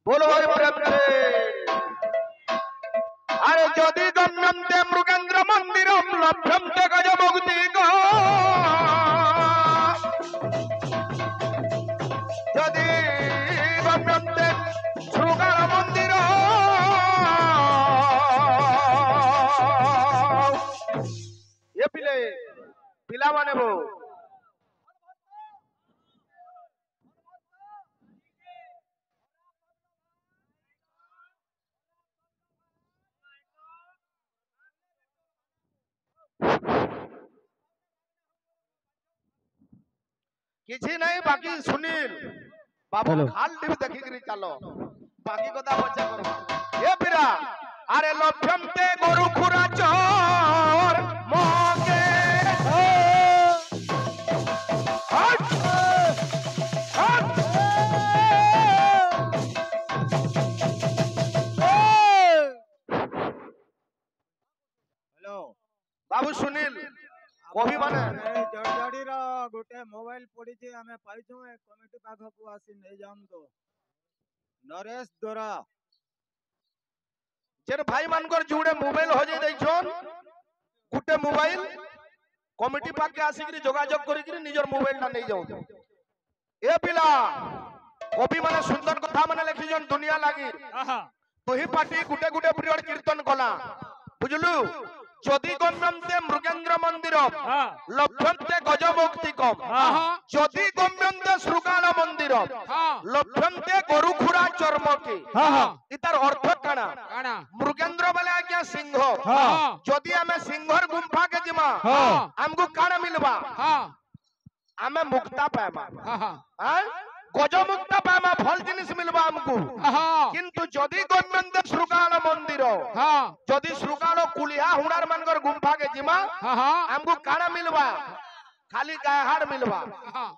बोलो हरि प्रेम से अरे ज्योति गम्यन्ते मृगेन्द्र मंदिरम लभ्यन्ते गज मुक्ति ज्योति गम्यन्ते शृंगार मंदिर ये पिले पिला माने वो किसी नहीं बाकी सुनील बाबू खाल टीवी देखी करी चलो बाकी कथा बच्चा करो ये फिरा अरे लभ्यन्ते गोरु खुरा चोर मोगे हट हट हेलो बाबू सुनील कभी माने जड़जड़ी रो गोटे मोबाइल पड़ी थी हमें पाइछो ए कमिटी पाख को आसी नहीं जाम तो नरेश दोरा जेर भाई मानकर जुड़े मोबाइल हो जाई दैछन गुटे मोबाइल कमिटी पाख के आसी करी जोगाजोग करी करी निजर मोबाइल ना नहीं जाऊ ए पिला कवि माने सुंदर कथा माने लिखी जन दुनिया लागी तोही पार्टी गुटे गुटे पिरियड कीर्तन कला बुझलु ज्योति गम्यन्ते मृगेन्द्र मंदिर लभ्यन्ते गज मुक्तिकम ज्योति गम्यन्ते शृंगार मंदिर लभ्यन्ते गोरुखुरा चर्मके इतार अर्थ काना मृगेन्द्र बोले आज्ञा सिंह जदि आमे सिंहर गुंफा के जिमा हमको काना मिलबा आमे मुक्ता पाएमा गज मुक्ता पाएमा फल जिनिस मिलबा हमको किंतु जदि गम्यन्ते शृंगार मंदिर जदि शृंगार कुलिया हुनार मानकर गुंफा के जिमा हमको काना मिलबा खाली गायहार मिलबा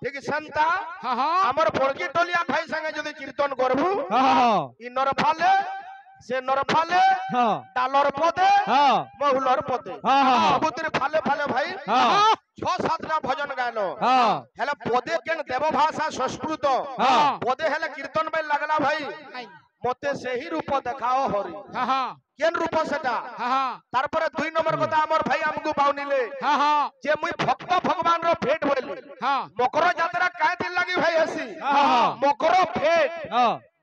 ठीक संता हमर बड़की टोलिया भाई संगे जदि कीर्तन करबू इ नरफाले से नरफाले डालर पदे महुलर पदे सबुतिर फाले फाले भाई 6-7 ना भजन गायलो हेले पदे केन देव भाषा संस्कृत पदे हेले कीर्तन में लगला भाई मते सही रूप देखाओ हरि केन रूप सेटा तार पर 2 नंबर कथा हमर भाई हमको बाउनिले जे मुई भक्त भगवान रो भेट होइली मकर यात्रा काय दिन लगी भाई हसी मकर भेट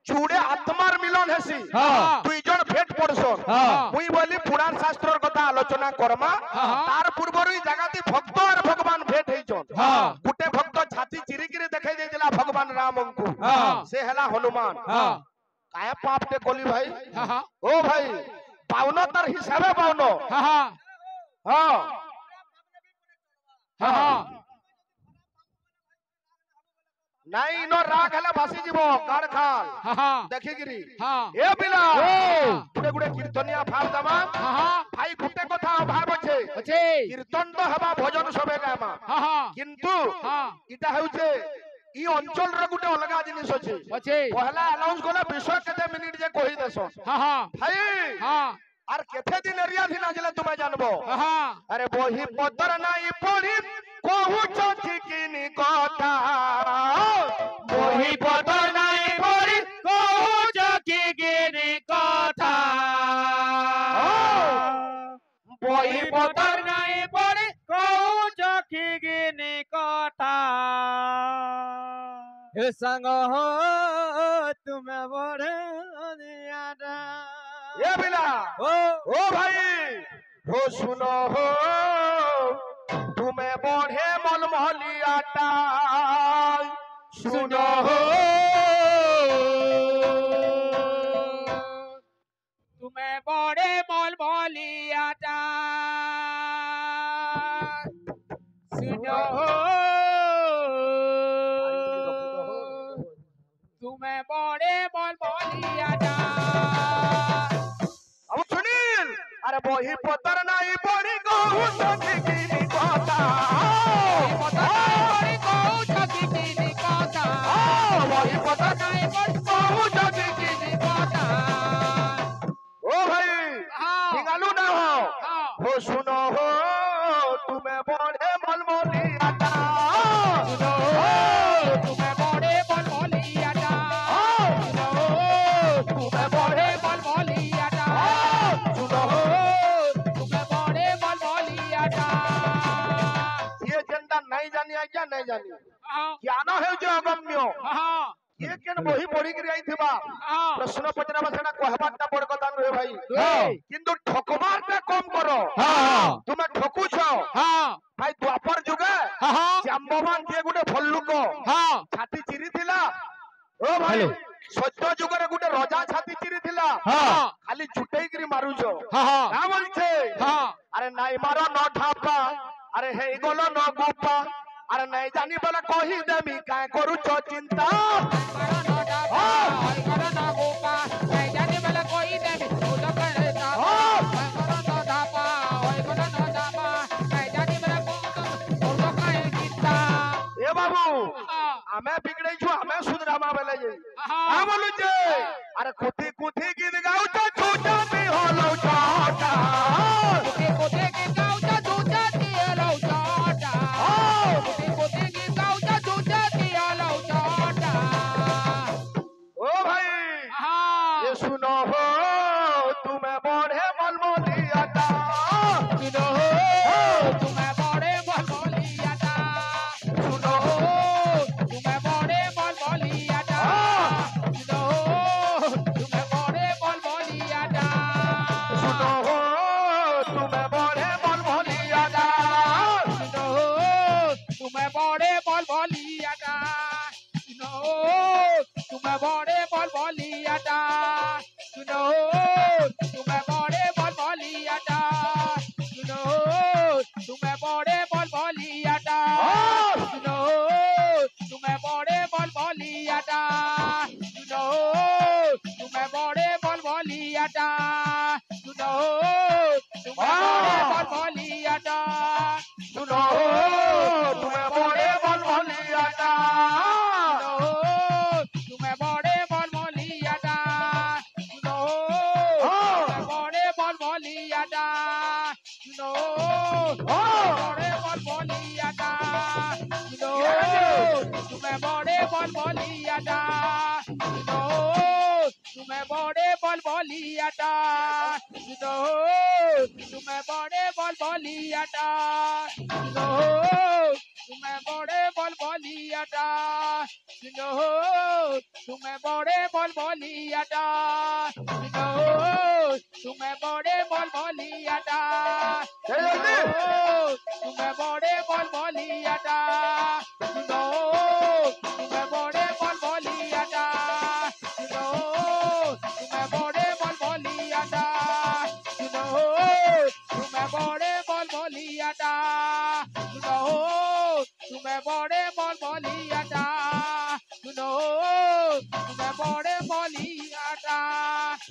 चूड़े आत्मार मिलन हेसी दुई जन भेट पड़सन मुई बोली पुराण शास्त्र कथा आलोचना करमा तार पूर्वरु ई जगती भक्त और भगवान भेट हेचन गुटे भक्त छाती चिरिकिरी देखाई देला भगवान राम को से हला हनुमान काय पाप के कोली भाई ओ भाई पावनो तर हिसाबे पावनो हां हां नहीं नो राग हला भासी जीवो गाड़ खाल देखि गिरी ए बिला गुडे गुडे कीर्तनिया भाव दमा भाई गुटे कथा भाव छे कीर्तन तो हबा भजन सबे गामा किंतु इटा हेउचे ई अंचल रे गुटे अलगा जिनिस अछि पहला अनाउंस कोला विषय केते मिनिट जे कहि देसो भाई आर केते दिन एरिया थिना जले तुमे जानबो अरे बोही पतर नाई पढ़ी कहू चचिकिनी कथा बोही पतर नाई पढ़ी कहू चचिकिनी कथा बोही पतर नाई पढ़ी कहू चचिकिनी कथा हे संग हो तुम्हें बड़े नियारा ये बिला ओ भाई हो सुनो हो तुम्हें बढ़े मलमलियाटा सुनो हो तुम्हें बढ़े मलमलियाटा सुनो हो बड़े बोल बोलिया जा अब सुनील अरे बही पतर नहीं बड़ी कहू सखी कहता बड़ी कहू छकी की कहता बही पतर नहीं बड़ी कहू सखी कहता ओ भाई हाँ निकालू ना हो हाँ हो सुनो हो तुम्हें बड़े मलमोली आता सुनो तुम्हें बड़े बोल बोलिया जा सुनो तुम्हें बड़े बोल बोलिया जा सुनो तुम्हें बड़े बोल बोलिया जा ये जनता नहीं जानी है क्या नहीं जानी हाँ ज्ञान है जो अगम्य हाँ ये केन बही पढ़ी कर आई थिबा हाँ प्रश्न पचराबा सेना कहबाटा बड़ कथा नुहे भाई हाँ किंतु ठकबारटा कम करो हाँ तुमे ठकुछ हाँ भाई द्वापर जुगे हाँ जाम्बवान जे गुटे भल्लुक हाँ छाती चिरी थिला ओ भाई सत्य जुगरे गुटे रजा छाती चिरी थिला हाँ खाली छुटेई करी मारुछो हाँ ना बोलछे हाँ अरे नाई मारो न ठापा अरे हे गलो न गुपा अरे नहीं जानी बोले कही देमी काय करूछो चिंता ए बाबू आमे बिगड़े छु आमे सुधरामा बेले जे आ बोलु जे अरे कुथी कुथी गीत गाउ तो छूटा भी होलो छाटा ओ भाई ये सुनो हो तुम्हें बड़े मलमोली आता सुनो सुनो हो तुम्हें बड़े मलमोली आता तुम्हें बड़े बोल बोलिया जा सुनो तुम्हें बड़े बोल बोलिया जा सुनो तुम्हें बड़े बोल बोलिया जा सुनो तुम्हें बड़े बोल बोलिया जा सुनो तुम्हें बड़े बोल बोलिया जा सुनो तुम्हें बड़े बोल बोलिया जा सुनो तुम्हें बड़े बोल बोलिया जा सुनो तुम्हें बड़े मलमोली आता तुम्हें बड़े बोल बोलिया जा सुनो बड़े बोल बोलिया जा सुनो बड़े बोल बोलिया जा सुनो तुम्हें बड़े बोल बोलिया जा सुनो तुम्हें बड़े बोल बोलिया जा सुनो तुम्हें बड़े बोल बोलिया जा सुनो तुम्हें बड़े बोल बोलिया जा सुनो तुम्हें बड़े बोल बोलिया जा सुनो तुम्हें बड़े बोल बोलिया जा सुनो तुम्हें बड़े बोल बोलिया जा सुनो तुम्हें बड़े बोल बोलिया जा सुनो तुम्हें बड़े बोल बोलिया जा सुनो तुम्हें बड़े बोल बोलिया जा सुनो तुम्हें बड़े बोल बोलिया जा सुनो तुम्हें बड़े बोलिया जा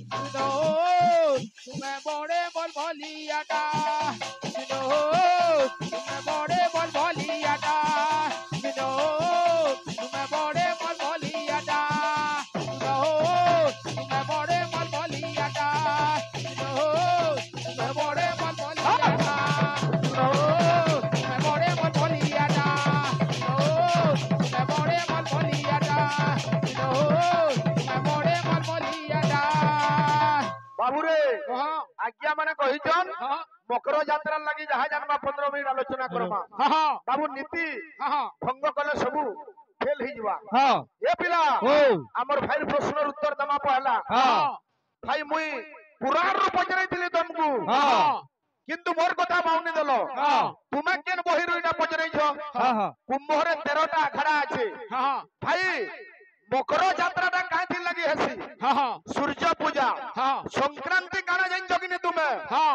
सुनो तुम्हें बड़े बोल बोलिया जा सुनो तुम्हें बड़े बोल बोलिया जा सुनो तुम्हें बड़े बोल बोलिया जा सुनो तुम्हें बड़े बोल बोलिया जा सुनो तुम्हें बड़े बोल बोलिया जा सुनो तुम्हें बड़े बोल बोलिया जा सुनो तुम्हें बड़े बोल बोलिया जा सुनो तुम्हें बड़े बोल बोलिया जा बाबू रे हाँ आज्ञा माने कहिचन हाँ मकर यात्रा लगी जहा जानबा 15 मिनिट आलोचना करमा हाँ बाबू नीति हाँ भंग कले सबू फेल ही जीवा हाँ ए पिला हमर भाई प्रश्न उत्तर दमा पहला हाँ भाई मुई पुराण रो पचराई थिली तुमको हाँ किंतु मोर कथा माउनी देलो हाँ तुमे केन बही रुइना पचराई छ हाँ कुंभरे 13टा अखाड़ा আছে हाँ भाई मकर यात्राटा काहे थी लगी हेसी हाँ सूर्य पूजा हाँ संक्रांति काना जाइन जगिने तुमे हाँ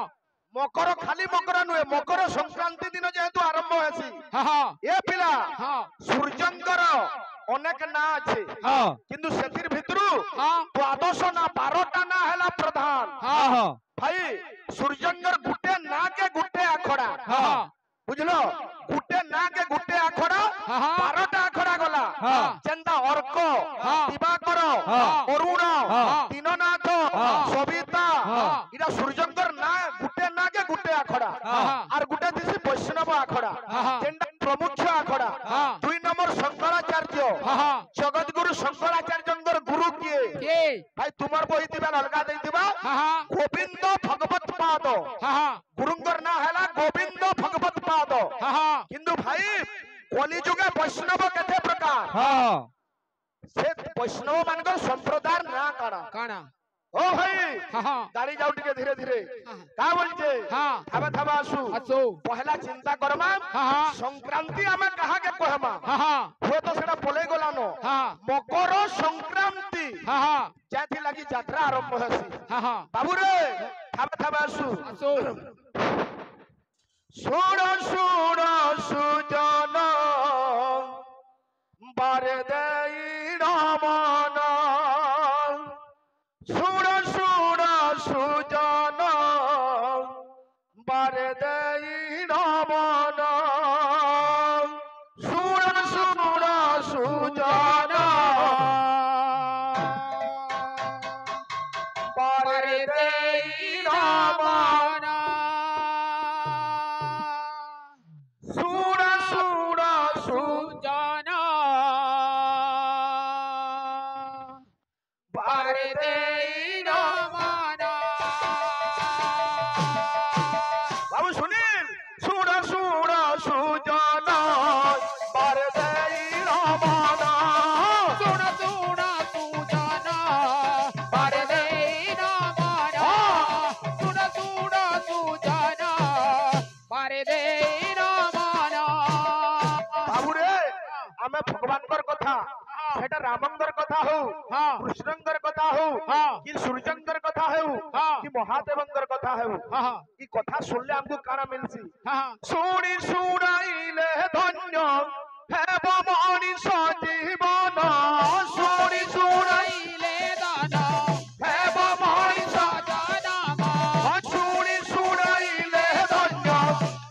मकर खाली मकर नुहे मकर संक्रांति दिन जेहेतु आरंभ हेसी हाँ ए पिला हाँ सूर्यंकर अनेक ना আছে हाँ किंतु सेथिर भितर हाँ द्वादश ना 12टा ना है प्रधान हाँ भाई सूर्यंगर गुटे ना के गुटे आखड़ा हाँ बुझलो गुटे ना के गुटे आखड़ा हाँ 12टा आखड़ा गला हाँ चंदा अर्क हाँ दिवाकर हाँ अरुण हाँ दीननाथ हाँ सविता हाँ इरा सूर्यंगर ना के गुटे आखड़ा हाँ और गुटे दिसी वैष्णव आखड़ा हाँ जेंडा प्रमुख आखड़ा हाँ 2 नंबर शंकराचार्य हाँ जगतगुरु शंकराचार्यंगर गुरु किए के भाई तुमार बही दिबा अलगा देइतिबा हाँ गोविंद भगवत पाद हाँ गुरुंगर ना हैला गोविंद भगवत पाद हाँ किंतु भाई कलिजुगे वैष्णव केते प्रकार हाँ से वैष्णव मानकर संप्रदाय ना काना काना ओ भाई हाँ गाड़ी जाऊ टिके धीरे धीरे हाँ का बोलछे हाँ थाबा थाबा आसु असो पहला चिंता करमा हाँ संक्रांति हमें कहा के कहमा हाँ हो तो सेटा पले गलानो हाँ मकर संक्रांति हाँ जाति लगी यात्रा आरंभ हेसी हाँ बाबू रे थाबा थाबा आसु असो सुड़ सुड़ सुजन बारे देई रमन सुड़ सुड़ सुजन बारे देई रमन सुड़ सुड़ सुजन बारे देई रमन सुड़ सुड़ सुजन बारे देई रमन बाबू सुनील सुड़ सुड़ सुजन बारे देई रमन सुन सुन सुजन पर देई रमन सुन सुन सुजन पर देई रमन बाबू रे आमे भगवानकर कथा सेटा रामंगर कथा हो हाँ कृष्णंगर कथा हो हाँ कि सूर्यंगर कथा हो हाँ कि महादेवंगर कथा हो हाँ ई कथा सुनले हमको काना मिलसी हाँ सुनी सुनाइले धन्य हे बमनी सजीवन सुनी सुनाइले ले दाना हे बमनी सजनामा सुनी सुनाइले धन्य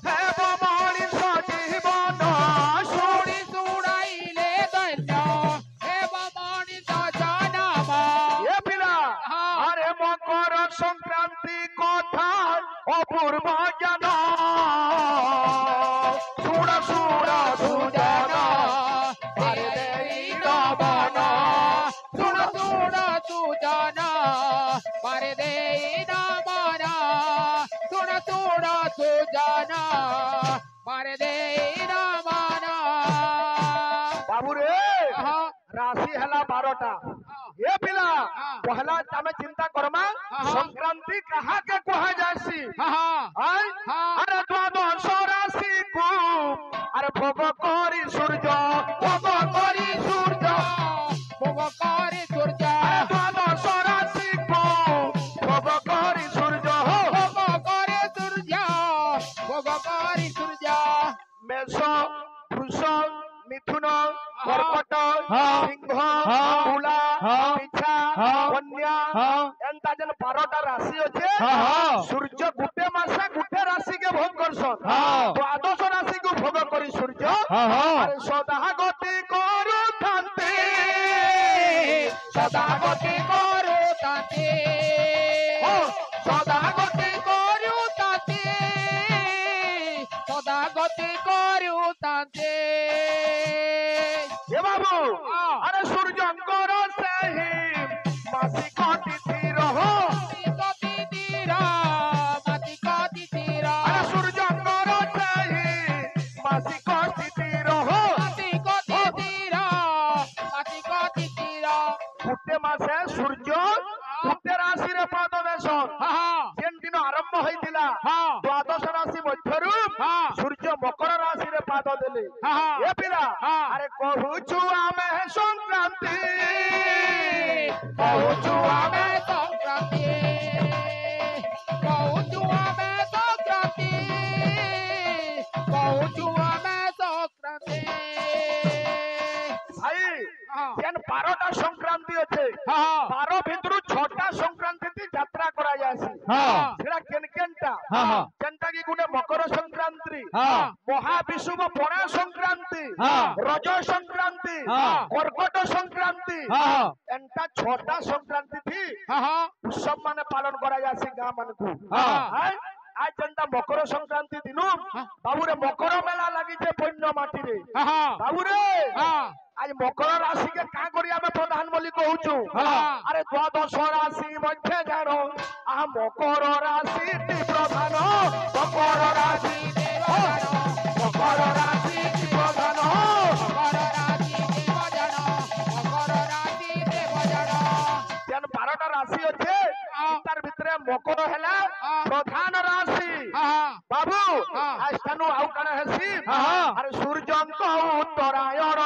हे बमनी सजीवन सुनी सुनी सुनाइले धन्य हे बमनी सजनामा ये पिला हाँ अरे मकर संक्रांति कथा अपूर्व ज्ञान सुड़ सुड़ सुजन हरे देई रमन सुन सुन सुजन हरे देई रमन सुन सुन सुजन हरे देई रमन बाबू रे हाँ राशि हला 12टा ये पिला पहला तमे चिंता करमा संक्रांति कहा के कहा जासी हाँ आय हाँ अरे द्वादश राशि को अरे भोग करी सूर्य भोग करी सूर्य भोगकारी सूर्य अरे द्वादश राशि को भोग करी सूर्य हो भोगकारी सूर्य भोगकारी सूर्य मेष वृष मिथुन कर्कट हाँ। सिंह हाँ। तुला हाँ। पिछा हाँ। कन्या हाँ। एंता जन 12टा राशि अच्छे हाँ। सूर्य गुटे मासे गुटे राशि के भोग करसन हाँ। द्वादश राशि को भोग करी सूर्य हाँ। अरे सदा गति करू थांते सदा गति करू ताते सदा गति करू ताते सदा गति करू ताते हे बाबू हाँ। अरे सूर्यंकर से ही मासिक तिथि रहो गति तीरा मति गति तीरा अरे सूर्यंकर से ही मासिक तिथि रहो मति गति तीरा मति गति तीरा गुटे मासे सूर्य गुटे राशि रे पाद देशन हाँ जेन दिन आरंभ होइतिला हाँ द्वादश राशि मध्यरु हाँ सूर्य मकर राशि रे पाद देले हाँ ए पिला हाँ। अरे कहूछु आमे संक्रांति कहूछु आमे संक्रांति कहूछु आमे संक्रांति कहूछु आमे संक्रांति भाई हाँ जेन 12टा संक्रांति আছে हाँ 12 भितरु 6टा संक्रांति थी यात्रा करा जासी हाँ सेड़ा केनकेनटा हाँ जेंटा की गुटे मकर संक्रांति हाँ महाविषुव पणा संक्रांति हाँ रज संक्रांति हाँ कर्कट संक्रांति हाँ एंटा 6टा संक्रांति थी हाँ उत्सव माने पालन करा जासी गां मन को हाँ आज जेंटा मकर संक्रांति दिनु बाबूरे मकर मेला लागि जे पुण्य माटी रे हाँ बाबूरे हाँ आज मकर राशि के का करी आमे प्रधान बोली कहूछु हाँ अरे द्वादश राशि मध्य जानो आ मकर राशि ती प्रधान मकर राशि मकर राशि ती प्रधान जेन 12टा राशि अच्छे तार भितरे मकर हैला प्रधान राशि बाबू आज तनु आउ कण हेसी अरे सूर्यंक उत्तरायण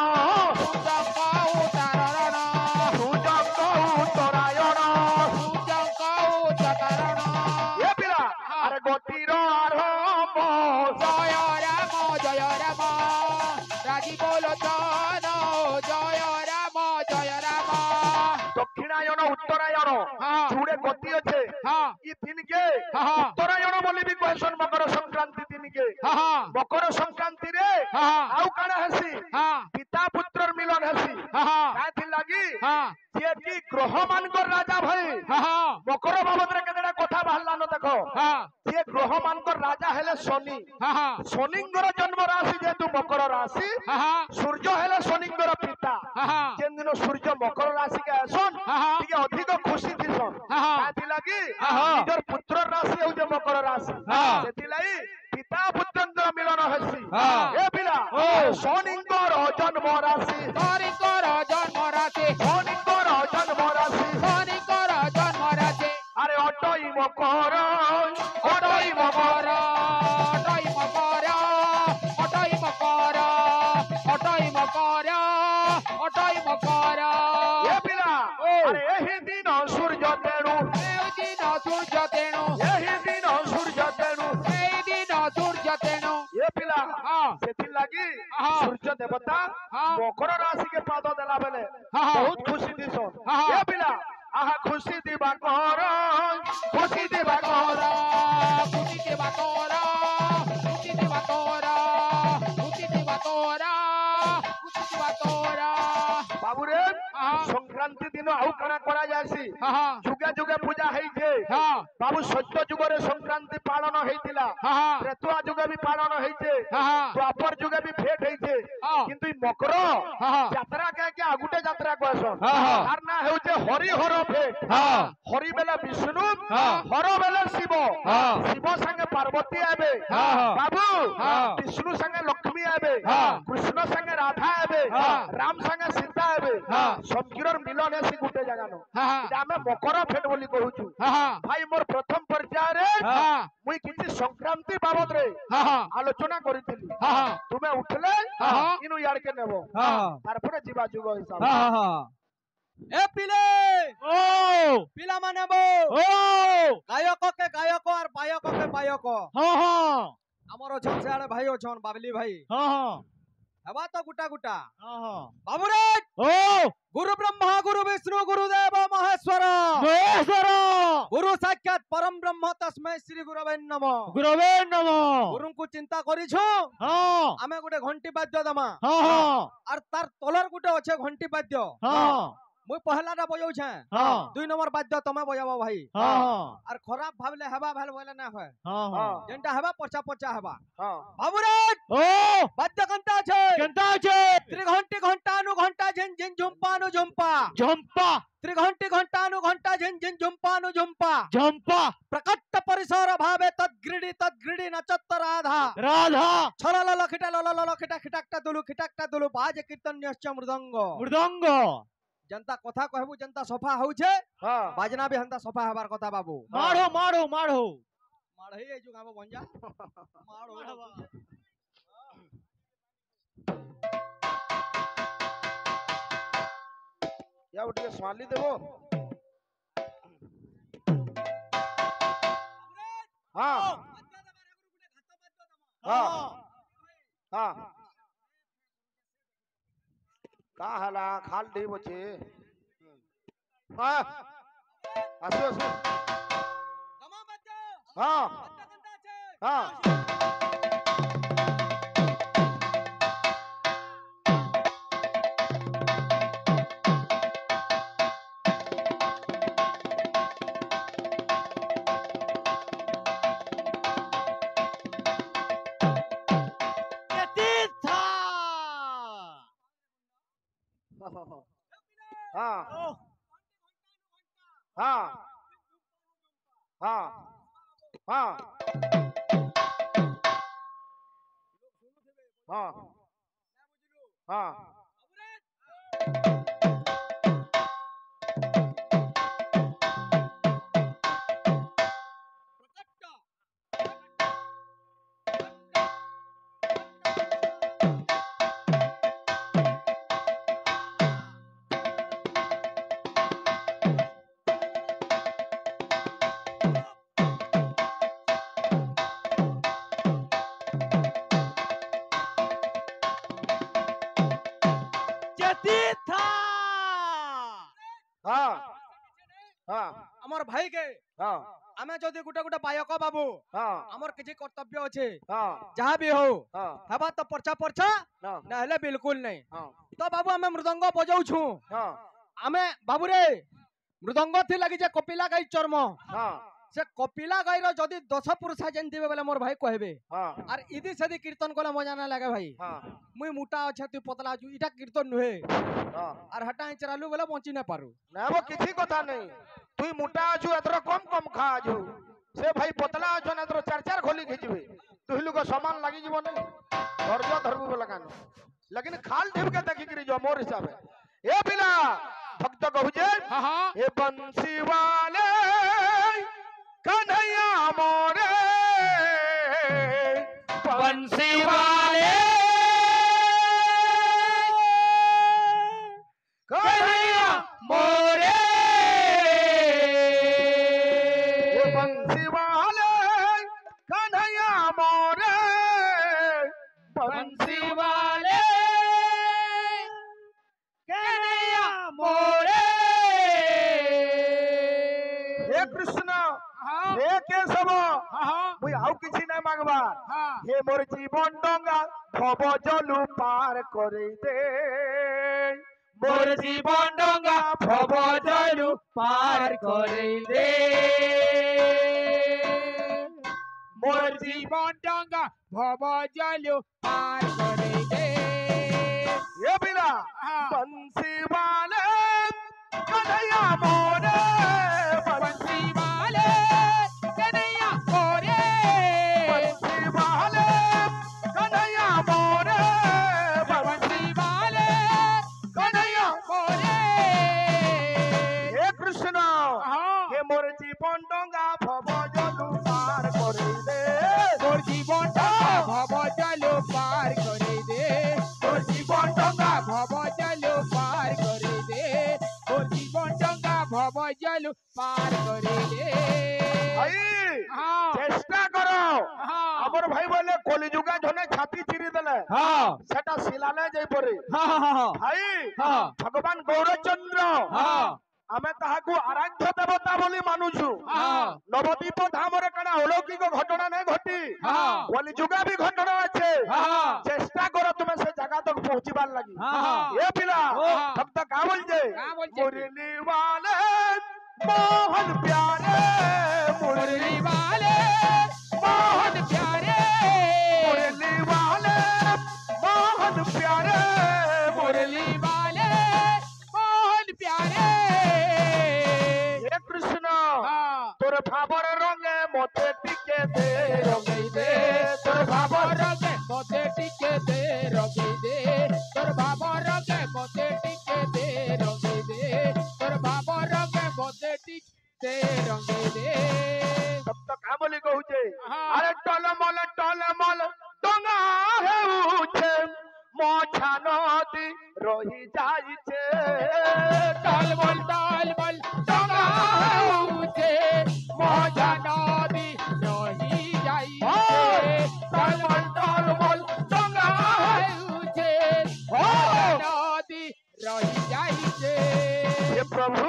सूर्यंक उत्तरायण ये पिला अरे गतिर आरंभ दक्षिणायन उत्तरायण जुड़े गति अच्छे ई दिन के उत्तरायण बोली भी कहसन मकर संक्रांति दिन के मकर संक्रांति रे आउ कण हेसी पिता पुत्र मिलन हेसी काथि लागि जे की ग्रह मानकर राजा भई मकर बाबद रे केतेडा कथा बाहरला न देखो जे ग्रह मानकर राजा हेले शनि शनिंगर जन्म राशि जेतु मकर राशि सूर्य हेले शनिंगर पिता जेन दिन सूर्य मकर राशि के आसन टिके अधिक खुशी दिसन काथि लागि निजर पुत्र राशि हो जे मकर राशि सेति लाई पिता पुत्र मिलन हेसी ए पिला शनिंगर जन्म राशि शनिंगर जन्म राशि अरे अटई मकर ए पिला अरे एही दिन सूर्य तेणु ये पिला सेति लागि सूर्य देवता मकर राशि के पाद देला बेले बहुत खुशी दिसन ये पिला आहा खुशी दिबा कर बाबू रे संक्रांति दिन आउ कणा करा जासी जुगे जुगे पूजा हेई छे बाबू सत्य जुग रे संक्रांति पालन हेइतिला त्रेतुआ जुगे भी पालन हेई छे द्वापर जुगे भी फेट हेई छे किंतु ई मकर यात्रा के आगुटे यात्रा कहसन तार ना हेउ छे हरिहर फेट हरि बेला विष्णु हर बेला शिव शिव संगे पार्वती आबे बाबू विष्णु संगे लक्ष्मी आबे कृष्ण संगे राधा आबे राम संगे सीता आबे संकीरर मिलन हेसी गुटे जगह नो आमे मकर फेट बोली कहूछु भाई मोर प्रथम पर्याय रे मुई किछि संक्रांति बाबद रे आलोचना करिथिली तुमे उठले इनु यार के नेबो तार परे जीवा जुग हिसाब ए पिले ओ पिला माने बो गायक के गायक और पायक के पायक हमर छन सेआडे भाई छन बाबली भाई हवा तो गुटा गुटा बाबू रे गुरु ब्रह्मा गुरु विष्णु गुरुदेव महेश्वर गुरु साक्षात परम ब्रह्म तस्मै श्री गुरवे नमः गुरु को चिंता करी छो आमे गुटे घंटी बाद्य दमा और तार तलर गुटे अच्छे घंटी बाद्य मुई पहलाटा बजाऊ छे 2 नंबर बाद्य तमे बजाबो भाई और खराब भाबले हवा भाल बोले ना होय जेंटा हवा पचा पचा हवा बाबू रे बाद्य कंता छे त्रिघंटी घंटा नु घंटा झिन झिन झुंपा नु झुंपा त्रिघंटी घंटा नु घंटा झिन झिन झुंपा नु झुंपा प्रकट परिसर भावे तद्ग्रीडी नचत राधा छलल लखिटा खिटाक्टा दुलु बाज कीर्तन्यश्च मृदंग जनता कथा कहबू जनता सफा होउछे बाजना भी हंता सफा हबार कथा बाबू माढ़ो माढ़े ए जो गाबो गंजा माढ़ो या उठे स्वाली देबो हां का हला खाल ढेब छे हाँ आसु आसु जमा मत जाओ हाँ अच्छा गंदा छे हाँ हाँ हाँ हाँ हाँ हाँ हाँ हाँ हाँ हमर भाई के हाँ आमे जदी गुटा गुटा पायक बाबू हाँ हमर किछि कर्तव्य अछि हाँ जहाँ भी हो हाँ हेबा तो पर्चा पर्चा हाँ नहले बिल्कुल नहीं हाँ तो बाबू आमे मृदंग बजाऊ छु हाँ आमे बाबू रे मृदंग थी लगी जे कपिला गाई चर्म हाँ से कपिला गाई रो जदी 10 पुरुषा जेन दिबे बेले मोर भाई कहबे हाँ और इदी सदी कीर्तन कोला मजा ना लागे भाई हाँ मुई मोटा अच्छा तू पतला छु इटा कीर्तन नुहे हाँ और हटा चरालू बेले पहुंची ना पारू ना वो किसी कथा नहीं तुई मोटा अछु एतरो कम कम खा अछु से भाई पतला अछु ना एतरो चार चार खोली खिचबे तुहिलु को समान लागि जीव नहीं धैर्य धरबु बोला कान लेकिन खाल ढिब के देखि करी जो मोर हिसाब है ए बिना भक्त कहू जे हाँ हाँ ए बंसी वाले कन्हैया मोरे बंसी वाले कन्हैया मोरे ए बंसी वाले कन्हैया मोरे बंसी वाले कन्हैया मोरे हे कृष्ण हाँ हे केशव हाँ मुई आउ किछि नै मांगबा हाँ हे मोर जीवन डंगा भव जलु पार करे दे मोर जीवन डंगा भव जलु पार करे दे मोर जीवन डंगा भव जलु पार करे दे ये बिना हाँ। बंसी वाले कन्हैया मोरे बंसी वाले कन्हैया मोरे बंसी वाले कन्हैया मोरे बंसी वाले कन्हैया मोरे हे कृष्ण हाँ हे मोर जीवन डंगा भव जलु पार करे दे मोर जीवन डंगा भव जलु पार करे दे मोर जीवन डंगा भव जलु पार करे दे मोर जीवन डंगा भव जलु पार करे दे भाई हाँ চেষ্টা করো हाँ আমার ভাই বলে কলিযুগা ধনে ছাতি চিরি দেলে हाँ সেটা শিলালে যাই পড়ে हाँ हाँ हाँ ভাই हाँ ভগবান গৌরচন্দ্র हाँ ଆମେ ତାହାକୁ ଆରାଧ୍ୟ ଦେବତା ବୋଲି ମାନୁଛୁ हाँ ନବଦ୍ୱୀପ ଧାମରେ କାଣା অলৌকিକ ଘଟଣା নাই ঘটি हाँ কলিযুগা ବି ঘটଣା আছে हाँ চেষ্টা করো তুমি সে জায়গা তক পৌঁছিবার লাগি हाँ এ পিলা हाँ। ভক্ত কা বলছে का बोलছে মুরলি वाले मोहन प्यारे मुरली वाले मोहन प्यारे मुरली वाले मोहन प्यारे मुरली वाले मोहन प्यारे हे कृष्ण हाँ तोर भावर रंगे मते टिके दे रंगे दे तोर भावर रंगे मोते टिके दे रंगे दे तोर भावर रंगे मोते टिके दे रंगे दे तोर भावर रंगे मोते टिके रंगे दे तब तक का बोली कहूचे हाँ। अरे टलमल डंगा हेउचे मोछा नदी रही जाइছে टलमल डंगा उठे मजा नदी रही जाई टलमल डंगा उठे मजा नदी रही जाई हे प्रभु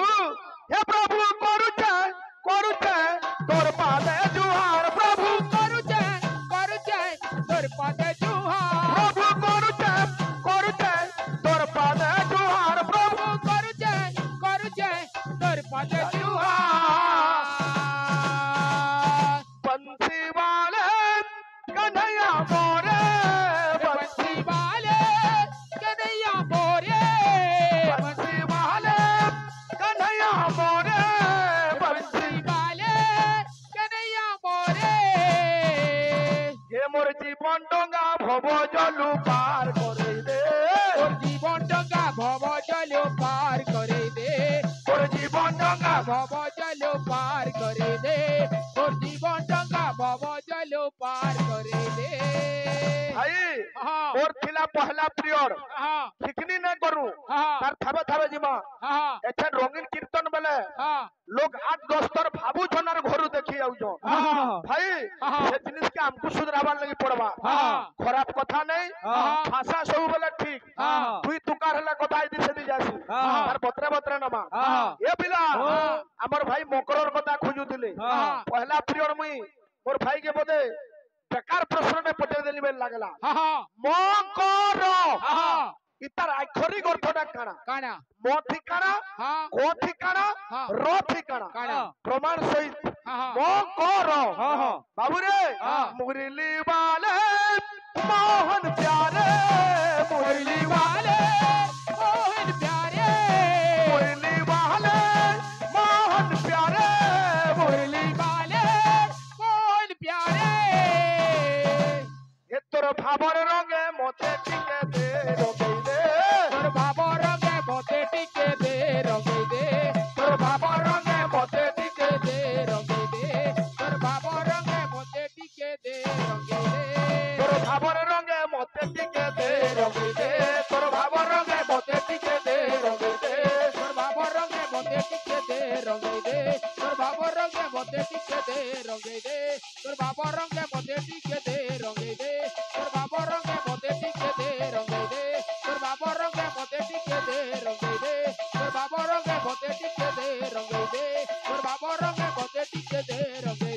জীবন ডঙ্গা ভব জলু পার করে দে তোর জীবন ডঙ্গা ভব জল পার করে দে তোর জীবন ডঙ্গা ভব জল পার করে দে তোর জীবন ডঙ্গা ভব জল পার করে দে ভাই হ্যাঁ মোর থিলা পহলা পিরিয়ড হ্যাঁ ঠিকনি না করু হ্যাঁ তার থাবে থাবে জিমা হ্যাঁ এখান রঙিন কীর্তন বেলে হ্যাঁ লোক 8-10 তর ভাবুছন আর ঘরু দেখি যাউছন হ্যাঁ ভাই হ্যাঁ। সে জিনিসকে আমকু সুধরাবার লাগি পড়বা হ্যাঁ। খারাপ কথা নেই হ্যাঁ। ভাষা সব বেলে ঠিক হ্যাঁ। তুই তুকার হলে কথা আইদি সেদি যাসি হ্যাঁ। তার বতরে বতরে নামা হ্যাঁ। এ পিলা হ্যাঁ। আমার ভাই মকরর কথা খুঁজুଥିଲେ হ্যাঁ। পহলা পিরিয়ড মুই মোর ভাইকে বোধে বেকার প্রশ্নটা পচাই দেলি বেল লাগলা হ্যাঁ মকর হ্যাঁ ইতার আক্ষরিক অর্থটা কানা কানা ম ঠিকানা হ্যাঁ ক ঠিকানা হ্যাঁ। র ঠিকানা কানা প্রমাণ সহিত হ্যাঁ মকর হ্যাঁ। বাবু রে হ্যাঁ। মুরলি वाले मोहन प्यारे मुरली वाले मोहन प्यारे मुरली वाले मोहन प्यारे मुरली वाले मोहन प्यारे এ তোর ভাবর রঙে মতে টিকে দে রঙে দে তোর বাবা রঙে মতে টিকে দে রঙে দে তোর ভাবর রঙে মতে টিকে দে রঙে দে তোর বাবা রঙে মতে টিকে দে রঙে দে তোর ভাবর রঙে মতে টিকে দে রঙে দে তোর ভাবর রঙে মতে টিকে দে রঙে দে তোর বাবা রঙে মতে টিকে দে রঙে দে তোর বাবা রঙে মতে টিকে দে রঙে দে তোর বাবা রঙে মতে টিকে দে রঙে দে তোর বাবা রঙে মতে টিকে দে রঙে দে তোর বাবা রঙে মতে টিকে দে রঙে দে তোর বাবা রঙে মতে টিকে দে রঙে দে তোর বাবা রঙে মতে টিকে দে রঙে দে তোর বাবা রঙে মতে টিকে দে রঙে দে তোর বাবা রঙে মতে টিকে দে রঙে দে তোর বাবা রঙে মতে টিকে দে রঙে দে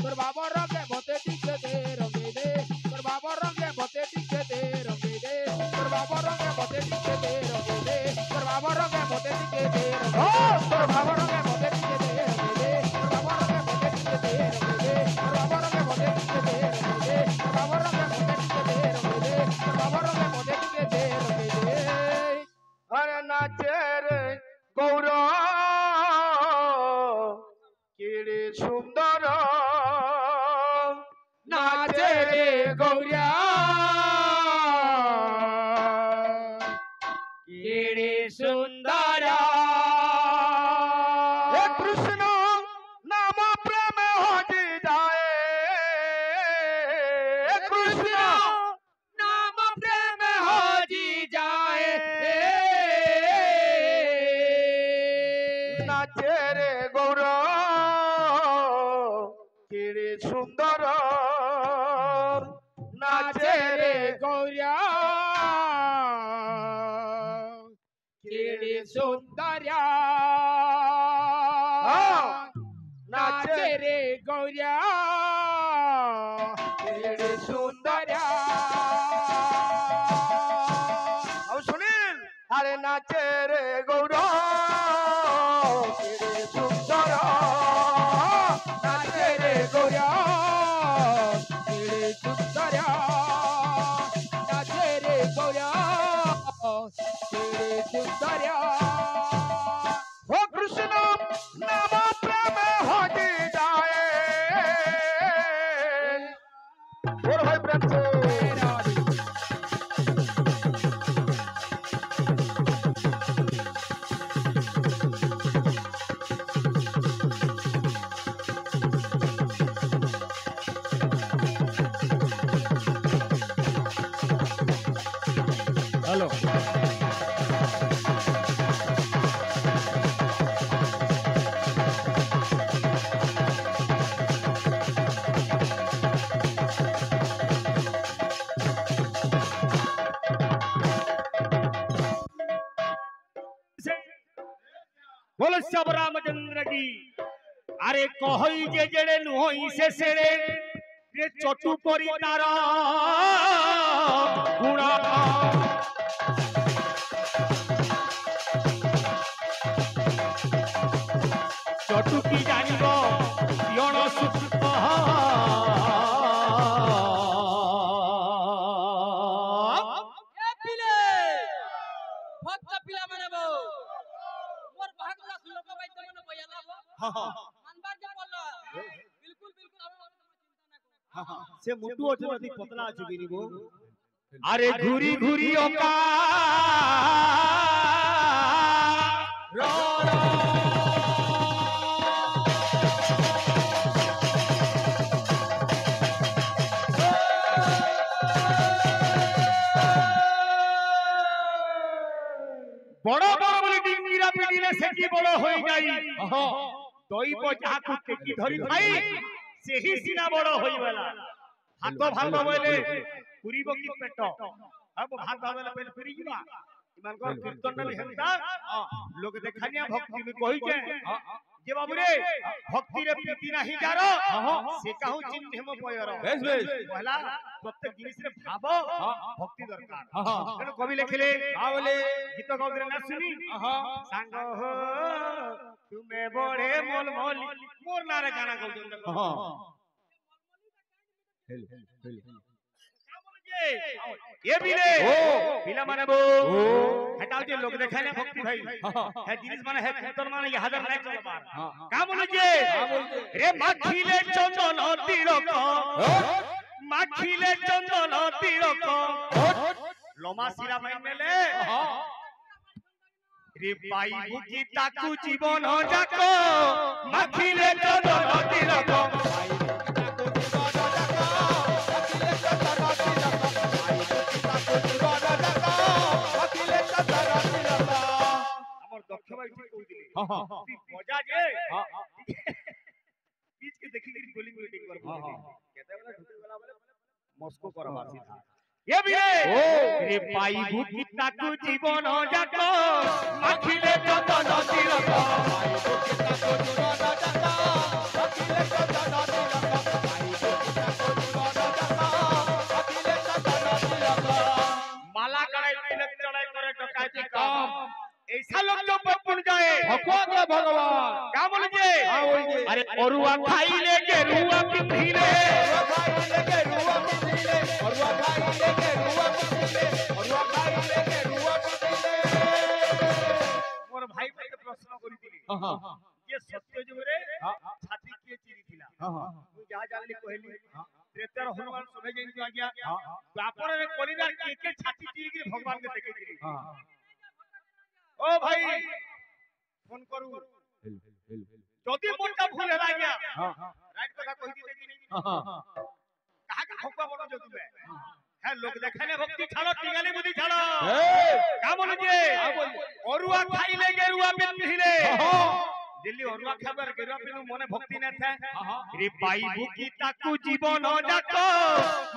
তোর বাবা রঙে মতে টিকে দে রঙে দে তোর বাবা রঙে মতে টিকে দে রঙে দে তোর বাবা রঙে মতে টিকে দে রঙে দে তোর বাবা রঙে মতে টিকে দে রঙে দে তোর বাবা রঙে মতে টিকে দে রঙে দে তোর বাবা রঙে মতে টিকে দে রঙে দে আরে নাচে রে গৌর কিড়ি সুন্দর নাচে রে গৌরা কেড়ে সুন্দর হে কৃষ্ণ নাম প্রেমে হজি যায় হে কৃষ্ণ নাম প্রেম হজি যায় নাচে রে গৌর কিড়ি সুন্দর নাচে রে গৌরা কেড়ে সুন্দর নাচে রে গৌরা কেড়ে সুন্দর শুনিল আরে নাচে রে গৌর কিড়ি সুন্দর নাচে রে গৌরা কেড়ে সুন্দর নাচে রে গৌরা কেড়ে সুন্দর ও কৃষ্ণ নাম প্রেমে হজি যায় ওর ভাই প্রেম সে হ্যালো बोलो सब रामचंद्र की अरे कहई जे जेड़े नुहई से सेड़े रे चटु परी तारा गुणा चटु की जानिबो यण सुख ভক্ত পিলা মানে বউ মোর ভাগলা লোক বাইতে মানে বয়ালা মানবার যে বলল বিলকুল বিলকুল আমি চিন্তা না से मुटु अछि अधिक पतला अछि बिनिबो अरे घुरी घुरी ओका रो रो बड़ बड़ बोली डिंगिरा पिटिले सेकी बड़ होई जाई दैव जाकु टेकी धरि थाई सेही सिना बड़ होई वाला हाथ भात बोले पुरीब की पेट अब भात भात पेट पुरी जीवा इमानकर कीर्तन भी हेंता लोग देखानिया भक्ति में कहि जे जे बाबू रे भक्ति रे प्रीति नाही जारो से कहू चिन्ह हम पयर बेस बेस पहला प्रत्येक जिनिस रे भाव भक्ति दरकार तेनु कवि लिखले आ बोले गीत गाउदरे ना सुनी सांग हो तुमे बड़े मोल मोली मोर नारे गाना गाउदन ये बिले पिला माने बो हटाओ जे लोग देखाने भक्ति भाई है जिनिस माने है कीर्तन माने ये हजार नहीं चलबार का बोले जे रे माखिले चंदन तिलक माखिले चंदन तिलक लोमा सिरा माइन मेले रे पाई बुकी ताकू जीवन जाको माखिले चंदन तिलक मजा जे बीच के देखि के गोलिंग मीटिंग कर कहते वाला ढुके वाला बोले मस्को करबा सीधा ये भी रे पाई भूति ताकू जीवन जाको माखिले चंदन तिलक पाई भूति ताकू जीवन जाको माखिले चंदन तिलक पाई भूति ताकू जीवन जाको माखिले चंदन तिलक माला कराई तिलक चढ़ाई करे डकायती काम ऐसा लोग जो बपुन जाए भगवान के भगवान क्या बोल जे अरे औरुआ खाई ले के रुआ पिथिले औरुआ खाई ले के रुआ पिथिले औरुआ खाई ले के रुआ पिथिले औरुआ खाई ले के रुआ पिथिले मोर भाई पे प्रश्न करी दिली ये सत्य जो रे छाती के चिरी थिला तू जा जानली कहली त्रेतर हनुमान सभे जइन जो आ गया व्यापार रे कलिदार के छाती चिरी के भगवान के देखे दिली ओ भाई फोन करू जदी मोटा भूल हेला गया राइट कथा कहि दी देखि नहीं कहा के ठोका बनो जो तुमे है लोग देखाने भक्ति छाड़ो टिगाली बुद्धि छाड़ो का बोल जे औरुआ खाई ले गेरुआ में पिहिले दिल्ली औरुआ खाबर गेरुआ पिनु मने भक्ति न था रे पाई बुकी ताकू जीवन जाको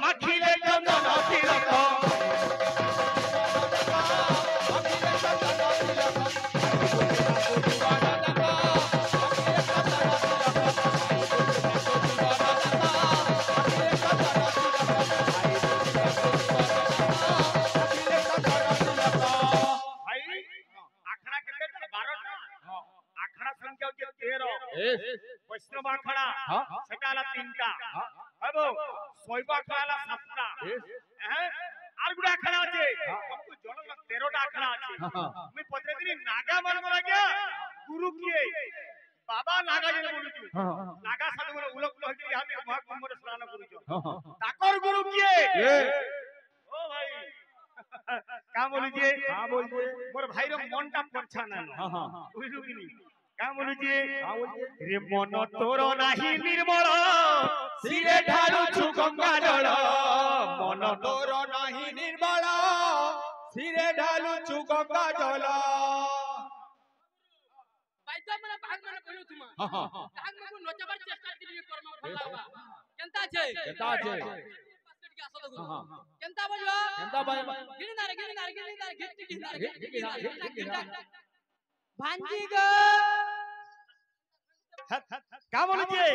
माखिले चंदन तिलक वैष्णव आखड़ा सेटाला 3टा हबो सोयबा आखड़ा 7टा आर गुडा आखड़ा আছে हमको जोड़ल 13टा आखड़ा আছে मैं पत्रे दिन नागा मन मरा गया गुरु किए बाबा नागा जन बोलुछु नागा साधु बोले उलक उलक होई हम महाकुंभ रे स्नान करूछु ताकर गुरु किए ओ भाई का बोलु जे हां बोल जे मोर भाई रो मनटा परछा ना बुझलु कि नहीं का बोलु जे रे मन तोर नाही निर्मल सिरे ढालु छु गंगा जल मन तोर नाही निर्मल सिरे ढालु छु गंगा जल पैसा मने भाग मने कहलु तुमा भाग मको नचाबार चेष्टा दिली कर्म फलावा केनता छे केनता बोलो केनता भाई गिरनार भांजी गो का बोल जे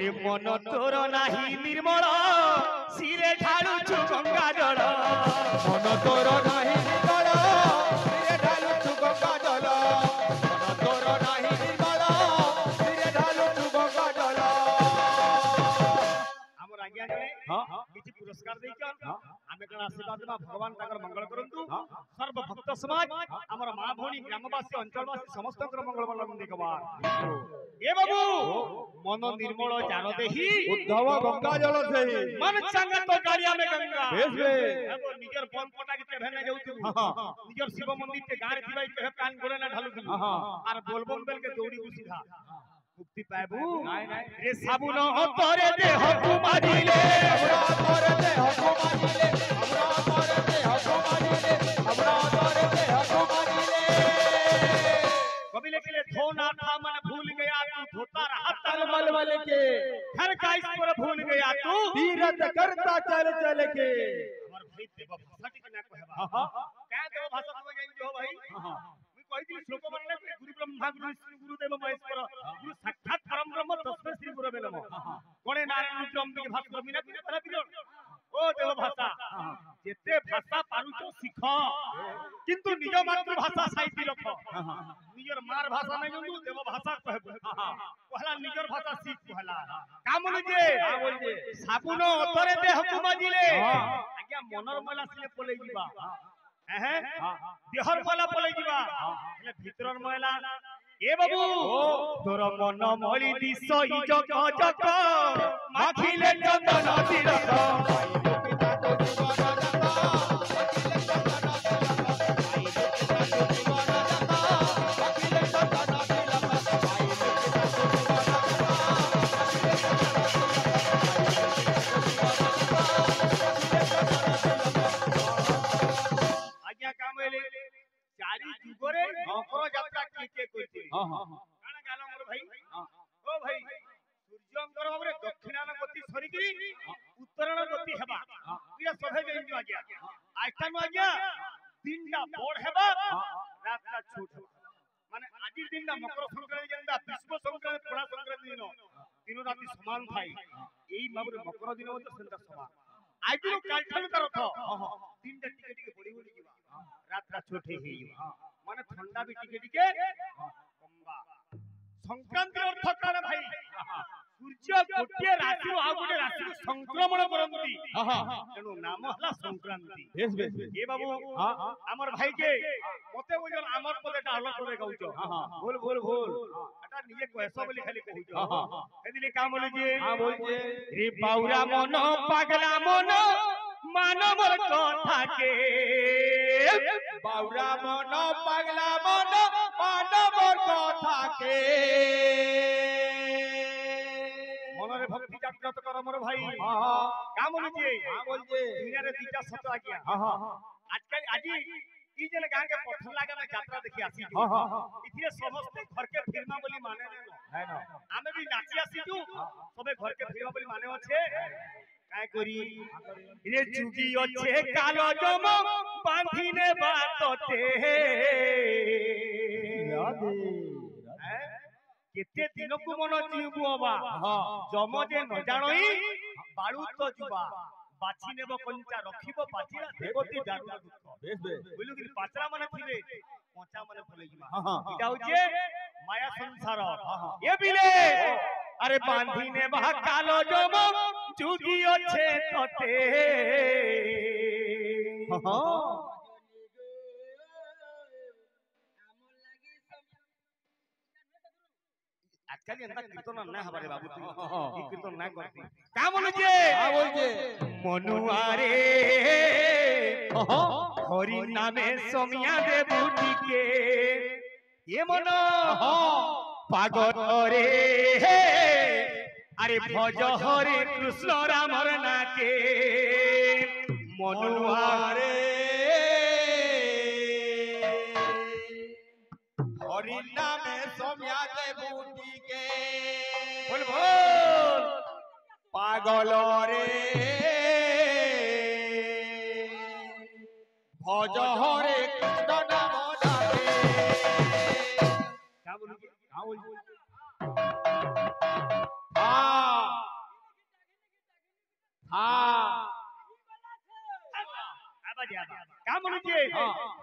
रे मन तोर नाही निर्मल सिरे ढालु छु गंगा जल मन तोर नाही निर्मल सिरे ढालु छु गंगा जल मन तोर नाही निर्मल सिरे ढालु छु गंगा जल हमर आज्ञा रे किछि पुरस्कार दै छ हमें कण आशीर्वाद में भगवान ताकर मंगल करंतु सर्व भक्त समाज हमर मां भौणी ग्रामवासी अंचलवासी समस्त मंगल मंगल कबार ए बाबू मन निर्मल जान देही उद्धव गंगा जल से मन संग तो गाड़िया में गंगा बेस बे एगो निजर बन पटा के भेने जाउतु निजर शिव मंदिर के गाड़ दिवाई के कान गोले ना ढालु आर बोलबम बेल के दौड़ी सीधा मुक्ति पाबू रे साबुन तोरे देह कुमारीले हमरा तोरे देह कुमारीले हमरा तोरे देह कुमारीले हमरा तोरे देह कुमारीले कभी लेके धोना था मन भूल गया तू धोता रहा तन मलमल के घर का इस पर भूल गया तू तीरथ करता चल चल के हमर भाई देव भाषा टिक ना कहबा क्या देव भाषा तो जाई जो भाई मैं कहि दी श्लोक बनले गुरु ब्रह्मा गुरु विष्णु गुरुदेव महेश्वर गुरु साक्षात परम ब्रह्म तस्मै श्री गुरवे नमः गणे नारायण रुद्र अंबिके भास्कर मीना तेरा पिरो ओ देव भाषा जेते भाषा पारुचो सिख किंतु निज मातृभाषा साइति रख निजर मार भाषा नै जंदु देव भाषा कहबो पहला निजर भाषा सीख पहला काम जे बोल जे साबुन अतरे देह कुमाजिले आज्ञा मनर मला सिले पलै जिबा देहर मला पलै जिबा हेले भितरर मला ए बाबू तोर मन मळी दिस इजक जक माखिले चंदन तिलक चारी जुगरे मकर यात्रा के करते काना गालो मोर भाई ओ भाई सूर्यंकर बाबरे दक्षिणान गति सरिकरी उत्तरायण गति हेबा इया सभे जइजो आज्ञा आइठानु आज्ञा दिनटा बड़ हेबा रातटा छोट माने आजि दिनटा मकर संक्रांति जेंदा विश्व संक्रांति पड़ा संक्रांति दिन राति समान थाई एई बाबरे मकर दिन मते सेंता समान आइदिनो कालठानु कर रथ दिनटा टिके टिके बड़ी बड़ी जिबा रात्रा छोटे हे माने ठंडा भी टिके टिके कमबा संक्रांति अर्थ काला भाई सूर्य गोटे राशि आ गोटे राशि संक्रमण करंती तेनु नाम हला संक्रांति बेस बेस ए बाबू हमर भाई के मते बोल हमर पदेटा अलग करे कहउछो बोल बोल बोल एटा निजे कहसो बोली खाली कहउछो एदिले काम बोले जे हां बोल जे रे बाउरा मन पागला मन मानवर कथा के बाउरा मन पागला मन मानवर कथा के मनरे भक्ति जागृत कर मोर भाई का बोल जे हां बोल जे दुनिया रे दीटा सत आ गया आजकल आजी ई जेले गां के पत्थर लागा में यात्रा देखि आसी इथिरे समस्त घर के फिल्मा बोली माने है ना हमें भी नाची आसी छु सबे घर के फिल्मा बोली माने होछे काय करी रे जुगी अच्छे कालो जम बांधिने बातते केते दिन को मन जीवबु बाबा जम जे न जानई बाळू तो जुबा बाछी नेब कंचा रखिबो पाचिला देवती दारुला दुख बेस बेस बोलु कि पाचरा माने थिबे कंचा माने फले जिबा इटा होचे माया संसार ए बिले अरे बांधिने बहा कालो जम जुगी अच्छे तते आजकल एंता कीर्तन ना हमारे बाबू तू ई कीर्तन ना करती का बोल जे हां बोल जे मनुआ रे हरि नामे समिया दे बूटी के ये मन पागल रे अरे भज हरे कृष्ण राम ना के मनुआ रे हरि नामे समिया दे बूटी के बोल बोल पागल रे भज हरे कृष्ण नाम नामे क्या बोलूं हां बोल का बोलू जे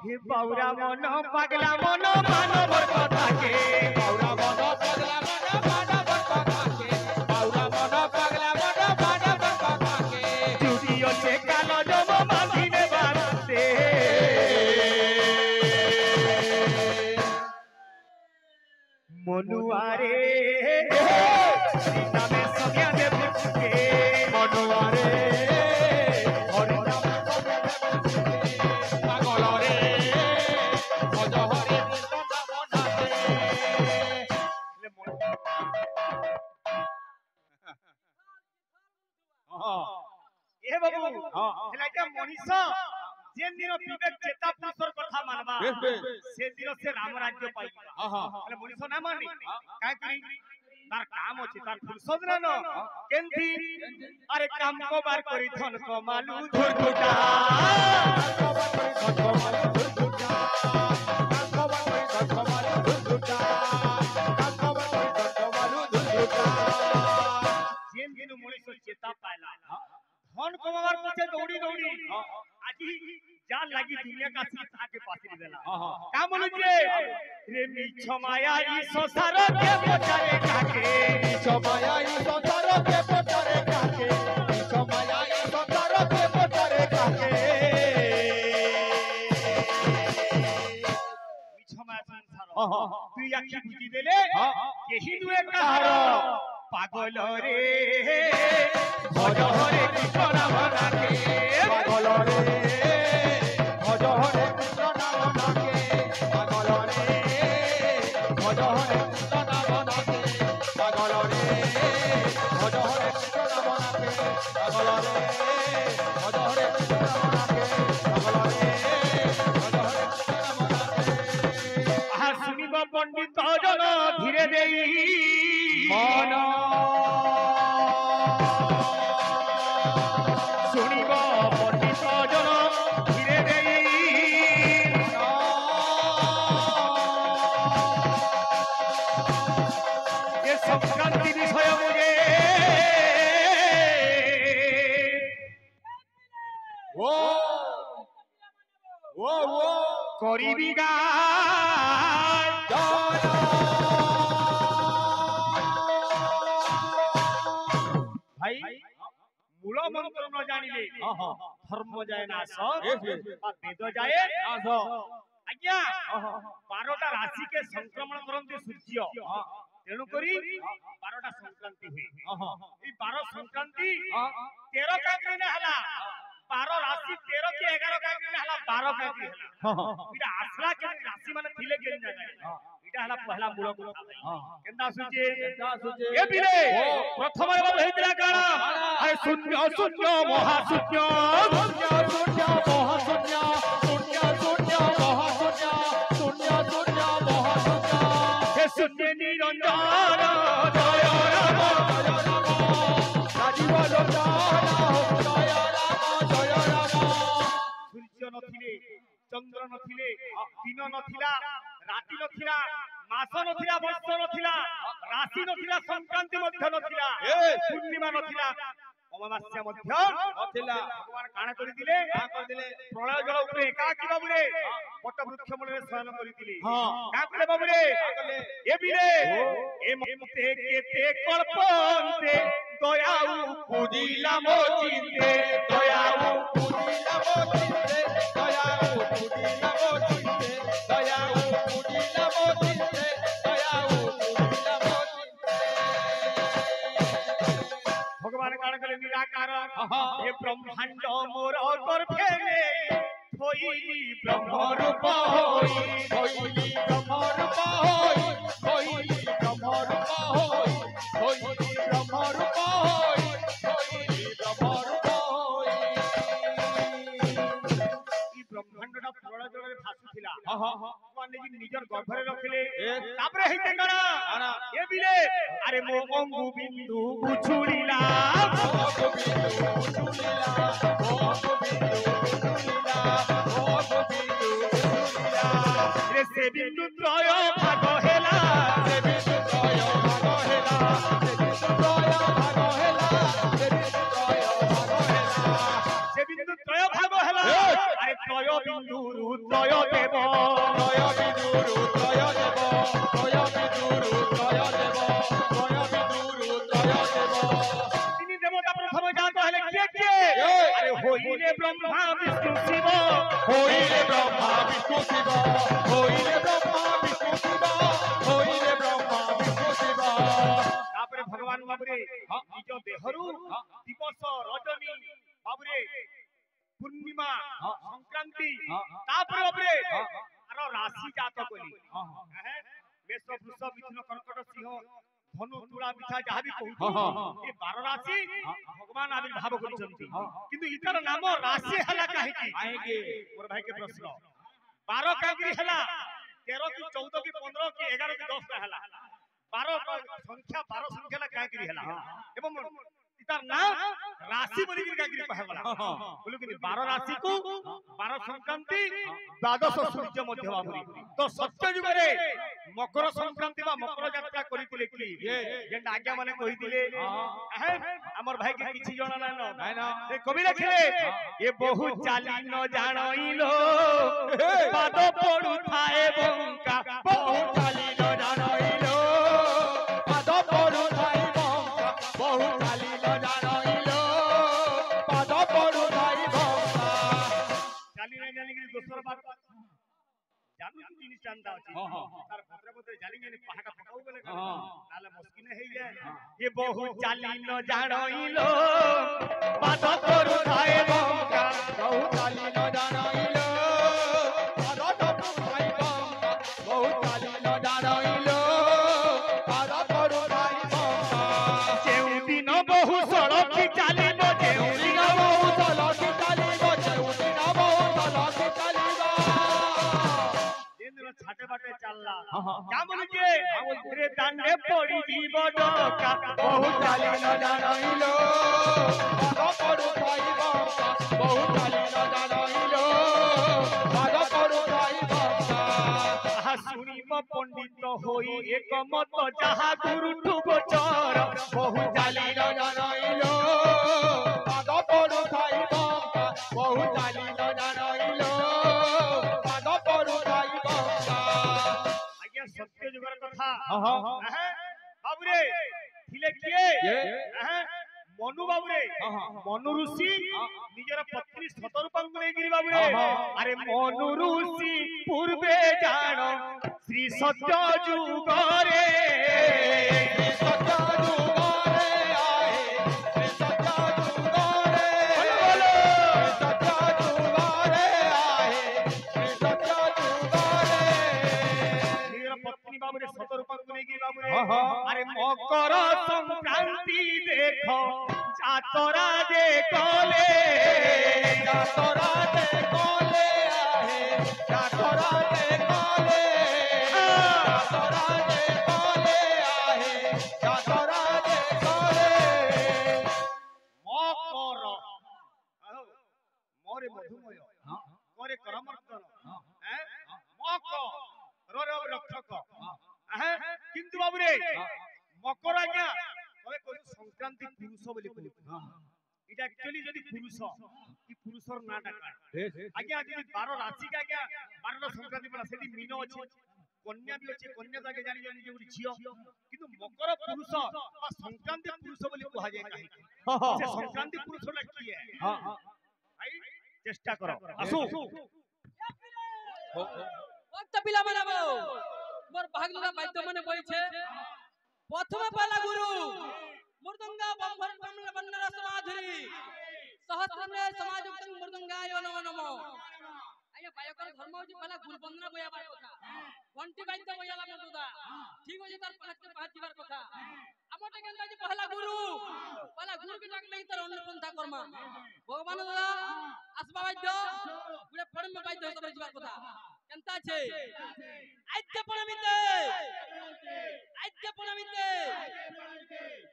हे बाउरा मन पागला मन मानव कथा के बाउरा मन पागला मन मानव कथा के बाउरा मन पागला मन मानव कथा के जुटी अच्छे कालो जम बांधिने बाते মনুয়ারে হরি নামে সঙ্গে দেব কে মনুয়ারে হরি নামে সঙ্গে দেব কে পাগল রে ভজ হরি কৃষ্ণ নাম নামে এ বাবু হেলাইটা মনিষ যেন দিন বিবেক চেতা পুরুষর কথা মানবা সে দিন সে রাম রাজ্য পাইবা তাহলে মনিষ না মানি কাই করি তার কাম আছে তার ফুরসত না ন কেনথি আরে কাম কবার করি ধন কমালু ধুরধুটা কাম কবার করি ধন কমালু ধুরধুটা কাম কবার করি ধন কমালু ধুরধুটা কাম কবার করি ধন কমালু ধুরধুটা যেন দিন মনিষ চেতা পাইলা ধন কমাবার পথে দৌড়ি দৌড়ি আজি যার লাগি দুনিয়া কাছে তাকে পাতিয়ে দেলা কা বলুছে রে মিছ মায়া ই সংসার কে পচারে কাকে মিছ মায়া ই সংসার কে পচারে কাকে মিছ মায়া ই সংসার কে পচারে কাকে মিছ মায়া সংসার তুই আখি বুঝি দেলে কেহি দুয়ে কাহার পাগল রে ভজ হরে কৃষ্ণ নাম নাকে পাগল রে ভজ হরে কৃষ্ণ নাম নাকে পাগল রে ভজ হরে কৃষ্ণ নাম নাকে পাগল রে ভজ হরে কৃষ্ণ নাম নাকে পাগল রে ভজ হরে কৃষ্ণ নাম নাকে পাগল রে ভজ হরে কৃষ্ণ নাম নাকে আহা শুনিব পণ্ডিত জন ধীরে দেই মন শুনিব পণ্ডিত জন ধীরে দেই এ সংক্রান্তি বিষয় বুঝে ও ও ও করিবি গায় ভাই মূল মন্ত্র ন জানিলে ধর্ম যায় না বেদ যায় আজ্ঞা 12টা রাশিকে সংক্রমণ করନ୍ତି সূর্য তেণু করি 12টা সংক্রান্তি হুଏ এই 12 সংক্রান্তি 13 কাকরিনে হলা 12 রাশি 13 কি 11 কাকরিনে হলা 12 কাকরি হলা এটা আসলা কে রাশি মানে থিলে কে না যায় এটা হলা পহলা মূল কেনতা সুচে এ বিরে প্রথম বাবু হেইতরা কানা আরে শূন্য শূন্য মহাশূন্য শূন্য শূন্য মহাশূন্য শূন্য শূন্য মহাশূন্য শূন্য শূন্য মহাশূন্য হে শূন্য নিরঞ্জন জয় রাম রাজীব লোচন জয় রাম জয় রাম সূর্য নথিলে চন্দ্র নথিলে দিন নথিলা রাতি নথিলা মাস নথিলা বর্ষ নথিলা রাশি নথিলা সংক্রান্তি মধ্য নথিলা পূর্ণিমা নথিলা অমাবাস্যা মধ্য নথিলা ভগবান কাଣା কৰি দিলে প্রলয় জল উপরে একাকি বাবুরে বট বৃক্ষ মূলে শয়ন কৰি দিলে কা কলে বাবুরে এ বিরে এ মতে কেতে কল্পন্তে দয়াউ পুজিলা মো চিন্তে দয়াউ পুজিলা মো চিন্তে দয়াউ পুজিলা মো চিন্তে দয়াউ পুজিলা মো চিন্তে দয়াউ পুজিলা মো চিন্তে ভগবান কাণ কলে নিরাকার এ ব্রহ্মাণ্ড মোর গর্ভে থইলি ব্রহ্ম রূপ হই থইলি ব্রহ্ম রূপ হই থইলি ব্রহ্ম রূপ হই থইলি ব্রহ্ম রূপ হই থইলি ব্রহ্ম রূপ হই এই ব্রহ্মাণ্ডটা প্রলয় জলে ভাসুছিলা ভগবান নিজের গর্ভে রাখিলে তারপরে হইতে কানা এ বিলে আরে মো অঙ্গু বিন্দু উছুলিলা অঙ্গু বিন্দু উছুলিলা অঙ্গু বিন্দু উছুলিলা অঙ্গু বিন্দু উছুলিলা রে সে বিন্দু ত্রয় ভাগ হেলা সে বিন্দু ত্রয় ভাগ হেলা সে বিন্দু ত্রয় ভাগ হেলা সে বিন্দু ত্রয় ভাগ হেলা সে বিন্দু ত্রয় ভাগ হেলা আরে ত্রয় বিন্দুরু ত্রয় দেব ত্রয় বিন্দুরু ত্রয় দেব ত্রয় বিন্দুরু ত্রয় দেব ত্রয় বিন্দুরু ত্রয় দেব তিনি দেবতা প্রথম জাত হলে কে কে আরে হইলে ব্রহ্মা বিষ্ণু শিব হইলে ব্রহ্মা বিষ্ণু শিব হইলে ব্রহ্মা বিষ্ণু শিব হইলে ব্রহ্মা দিবস রজনী বাবুরে পূর্ণিমা সংক্রান্তি তারপরে বাবুরে আর রাশি জাত কলি মেষ বৃষ মিথুন কর্কট সিংহ ধনু তুলা বিছা যাহা বি কহু এই 12 রাশি ভগবান আবির্ভাব କରିଛନ୍ତି কিন্তু ইতার নাম রাশি ହେଲା କାହିଁକି ମୋର ଭାଇ के प्रश्न 12 କାହିଁକି ହେଲା 13 କି 14 କି 15 କି 11 କି 10 ହେଲା 12 ସଂଖ୍ୟା 12 ସଂଖ୍ୟା କାହିଁକି ହେଲା ଏବଂ इतार नाम राशि बोली की कागिरी कहला बोलु कि 12 राशि को 12 संक्रांति द्वादश सूर्य मध्य बाबुरी तो सत्य युग रे मकर संक्रांति बा मकर यात्रा करितिले की जे आज्ञा माने कहितिले हमर भाई के किछि जणा नै न ए कवि लिखले ए बहु चाली न जाणइलो पाद पडु थाए बंका बहु चाली न जाणइलो पाद पडु थाए बंका बहु चाली दोसर बात जानू जिनिस जानता अछि तार पत्रे पत्रे जानी जानी पहाड़ा पकाउ गेले नाले मुश्किल हे जाय ये बहु चाली न जाणइलो पाद करू थाए बंका बहु चाली न जाणइलो पाद करू थाए बंका बहु चाली न जाणइलो पाद करू थाए बंका जेउ दिन बहु सड़क चालिबो जेउ दिन बहु सड़क चालिबो जेउ दिन बहु सड़क छाटे बाटे चलला क्या बोलुचे रे दांडे पड़ी जीव डका बहु चाली न जाणइलो पाद पडु थाई बंका बहु चाली न जाणइलो पाद पडु थाई बंका आहा सुनिब पंडित होई एक मत जहा गुरु गोचर बहु चाली न जाणइलो पाद पडु थाई बंका बहु चाली न जाणइलो पाद पडु थाई बंका सत्य जुगर कथा बाबुरे थिले किए मनु बाबुरे मनु ऋषि निजर पत्नी शतरूपांग नेगिरी बाबुरे अरे मनु ऋषि पूर्वे जान श्री सत्य जुगरे श्री सत्य जुगरे आए श्री सत्य जुगरे बोलो सत्य जुगरे आए श्री सत्य जुगरे पत्नी बाबुरे शतरूपांग नेगिरी बाबुरे अरे मकर संक्रांति देखो जातरा दे कोले आहे जातरा दे कोले आहे जातरा दे कोले मकर मोरे मधुमय मोरे करमर्दन मकर रे रक्षक किंतु बाबुरे मकर आज्ञा तबे कहू संक्रांति पुरुष बोली कहू इटा एक्चुअली जदी पुरुष कि पुरुषर नाटा का आज्ञा जदी 12 राशि का आज्ञा 12 संक्रांति पड़ा सेठी मीन अछि कन्या भी अछि कन्या जाके जानि जानि जे झियो किंतु मकर पुरुष बा संक्रांति पुरुष बोली कहा जाय काहे से संक्रांति पुरुष ला की है हां भाई चेष्टा करो आसु वक्त पिला बनाबो मोर भागलुगा बाद्य मने बइछे प्रथम पाला गुरु मृदंगा बंभर बन्नर समाधुरी सहस्रने समाजुक्त मृदंगाय नमो नमो आया बायकर धर्म होची पहला गुरु वंदना बयाबार कथा घंटी बाद्य बयाला मधुदा ठीक होची तार पाहते पाहतिबार कथा हमटे केनता जी पहला गुरु के डाक नहीं तर अन्य पंथा कर्मा भगवान दादा आसबा बाद्य गुडे फड़म में बाद्य होता बजिबार कथा केनता छे आद्य पणमिते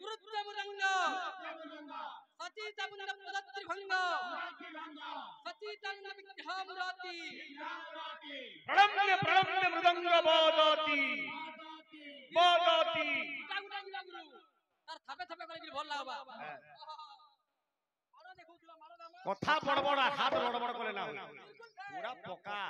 गुरुत्व मुदंग सचित मुंड पदत्रि भंग सचित विद्यामुराति प्रणम्य मृदंग बोदति बोदति गुटा गुरु तार थापे थापे करे कि भल लागबा बड़ देखौथिला मारो दाम कथा बड़ बड़ हाथ बड़ बड़ करे ना पूरा पका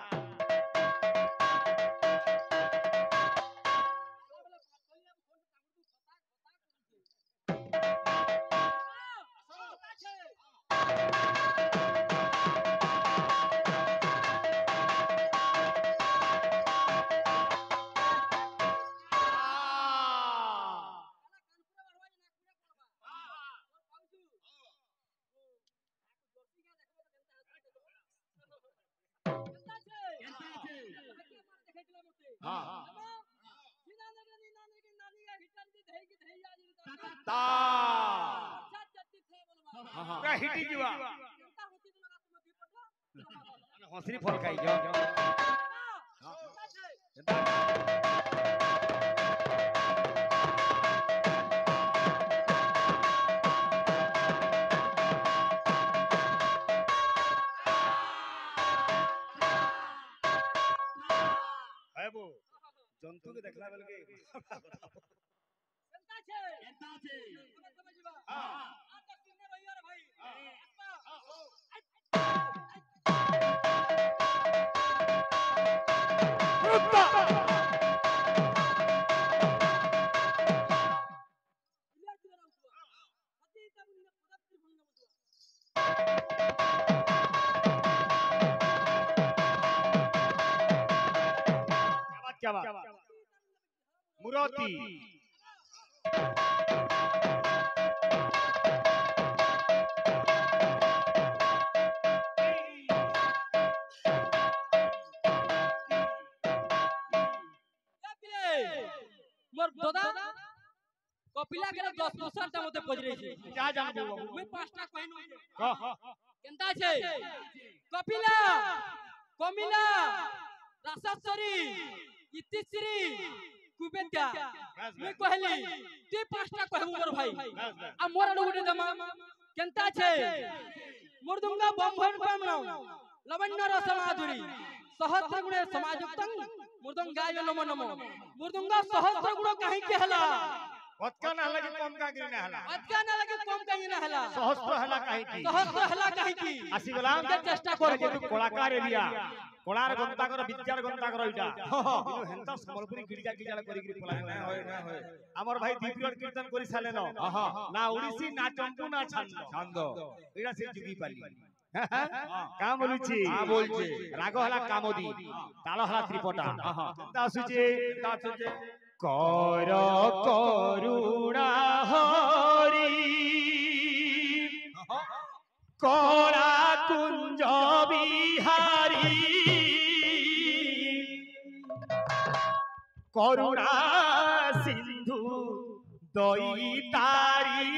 ता पूरा हिटी जीवा हंसरी फल खाई जो है वो जंतु के देखला बेल के केंता छे समझबा हां आ तो किन्ने भैया रे भाई क्या बात मुराती मोर दादा कपिला के 10% ता मते पजरे छै क्या जानबो मैं पांचटा कहनु हां केंता छै कपिला कमिला रासस्वरी इतिश्री कुबेत्या मैं कहली तू पांचटा कहबो मोर भाई आ मोर गुटे दमा केंता छै मुर्दुंगा बम्भन पामनाउ लवण्य रस माधुरी सहस्र गुणे समाजुक्तं मुर्दंगाय नमो नमो मुर्दंगा सहस्र गुण काहे के हला वत्का ना लगे कम का गिर ना हला अत्का ना लगे कम काहे ना हला सहस्त्र हला काहे की सहस्र हला काहे की आसी गुलाम के चेष्टा कर जे तू कलाकार एरिया कलार गंता कर विद्यार गंता कर इटा इनो हेंता संबलपुरी गिरजा गिरजा करी गिरी पला ना होय हमर भाई दीपियर कीर्तन करी साले न ना ओडिसी ना चंपू ना छंद एडा से जुगी पाली का बोलुची हां बोलचे राग हला कामोदी ताल हला त्रिपटा ता आसुचे कर करुणा हरि कला कुंज बिहारी करुणा सिंधु दईतारी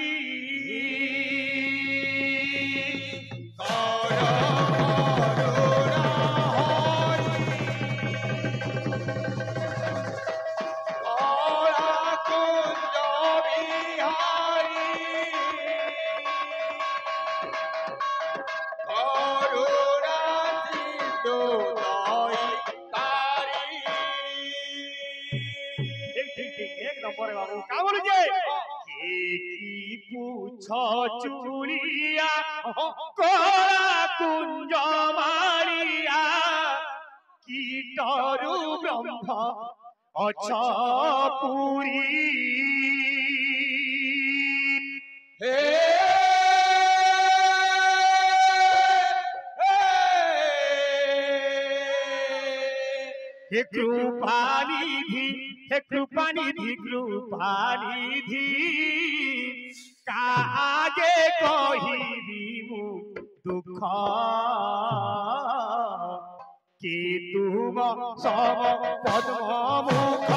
चूड़िया कला कुंज मारिया कीटरु ब्रह्म अच्छा पुरी हे हे कृपानिधि कृपानिधि काजे कहिबी मु दुख कि तुम सम पद्म मुख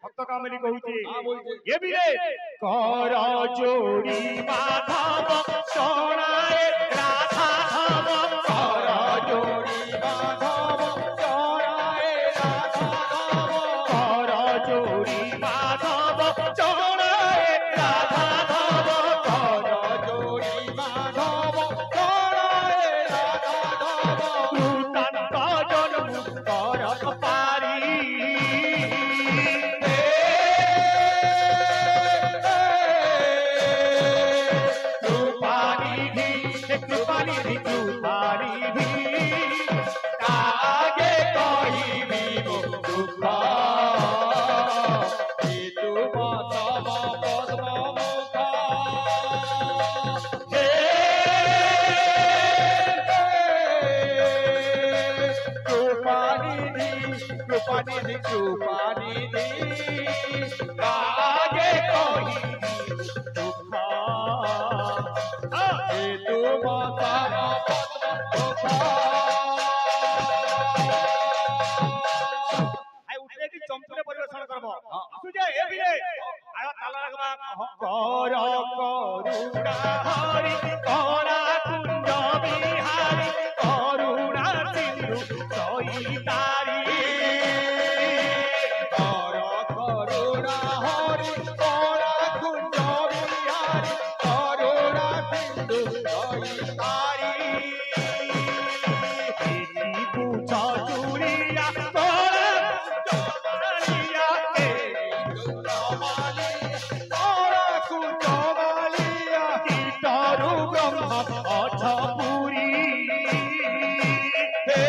भक्त कामली कहूचे ये भी रे कर जोड़ी माधव सोनाए राधा धाम कर जोड़ी माधव सोनाए राधा धाम कर जोड़ी माधव सोनाए राधा धाम कर जोड़ी माधव सोनाए राधा धाम कृतांत जन मुक्तर पारी निधि कृपा निधि कागे कही दुख हे तुम तम আই উঠলে কি চম্পুরে পরিবেশন করব আসুজে এ বিলে আয় তালা লাগবা कर करुणा हरि करा कुंज बिहारी करुणा सिंधु सईतारी कर करुणा हरि करा कुंज बिहारी करुणा सिंधु सईतारी पूछ चूड़िया करा कुंज मालिया कीटारु ब्रह्म अठपुरी हे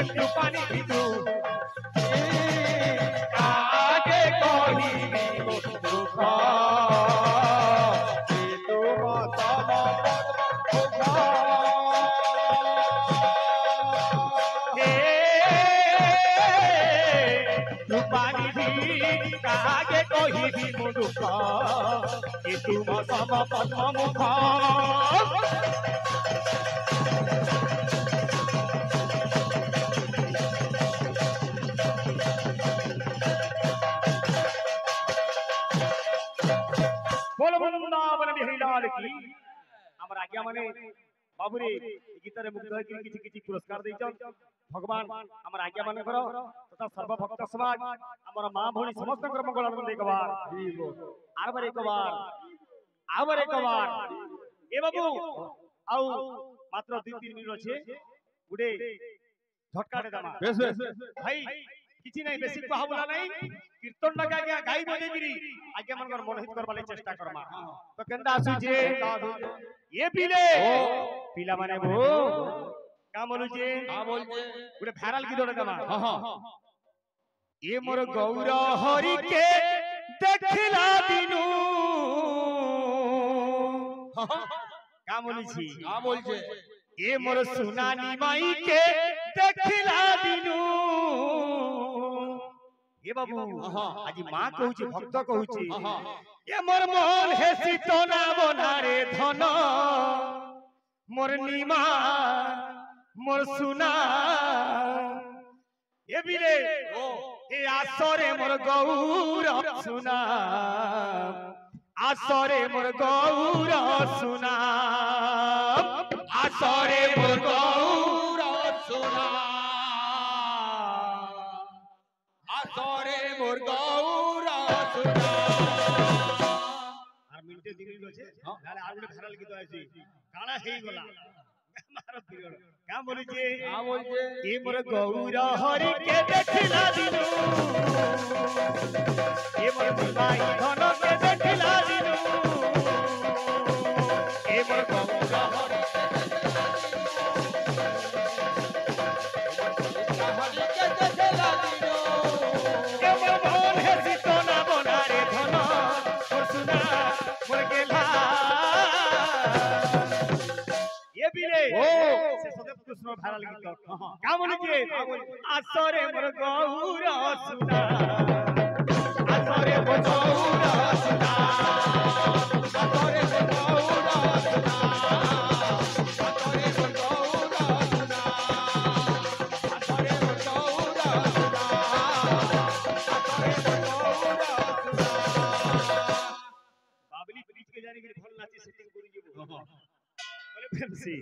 कृपानिधि तू आगे कहिबी दुख हे तुम तम कृपानिधि कागे कहिबी मो दुख कि तुम सम पद्म मुख बोल वृंदावन बिहारी लाल की আমার আজ্ঞা মানে বাবুরে এই গীতরে মুগ্ধ হয়ে কিছু কিছু পুরস্কার দেইছন ভগবান আমার আজ্ঞা মানে করো তথা সর্বভক্ত সমাজ আমার মা ভৌণী সমস্তଙ୍କର মঙ্গল আনন্দ একবার আবার একবার এ বাবু আউ মাত্র 2-3 মিনিট আছে গুডে ঝটকাটে দামা বেশ বেশ ভাই কিছু নাই বেশি কহাবলা নাই কীর্তন লাগা গিয়া গাই বজে গিরি আজ্ঞা মনকর মনোহিত করবার লাগি চেষ্টা করমা তো কেনটা আসুছে এ পিলে পিলা মানে ভো কাম বলুছে গুডে ভাইরাল গীত দামা এ মোর গৌর হরিকে দেখিলা দিনু কাম বলছি এ মোর সুনানি মাইকে দেখিলা দিনু এ বাবু আজি মা কହୁଛି ভক্ত কହୁଛି এ মোর মন হেসি তো না বনারে ধন মোর নিমা মোর সুনা এ বিলে এ আসরে মোর গৌর সুনা আসরে মোর গৌর সুনা আসরে মোর গৌর সুনা আসরে মোর গৌর সুনা আর মিনিটে দিন আছে তাহলে আর একটা ভাইরাল গীত আছে গানা হেই গলা মার পিরিয়ড কা বলিছে এ মোর গৌর হরি কে দেখিলা দিনু এ মোর বিবাই ধন কে দেখিলা দিনু এ মোর গৌর হরি কৃষ্ণ ভাইরাল গীত কেমন কি আসরে মোর গৌর সুনা আসরে মোর গৌর সুনা আসরে মোর গৌর সুনা আসরে মোর গৌর সুনা আসরে মোর গৌর সুনা আসরে মোর গৌর সুনা বাবলি প্লিজ কে জানি কি ভাল নাচি সেটিং করি দিব বলে ফেমসি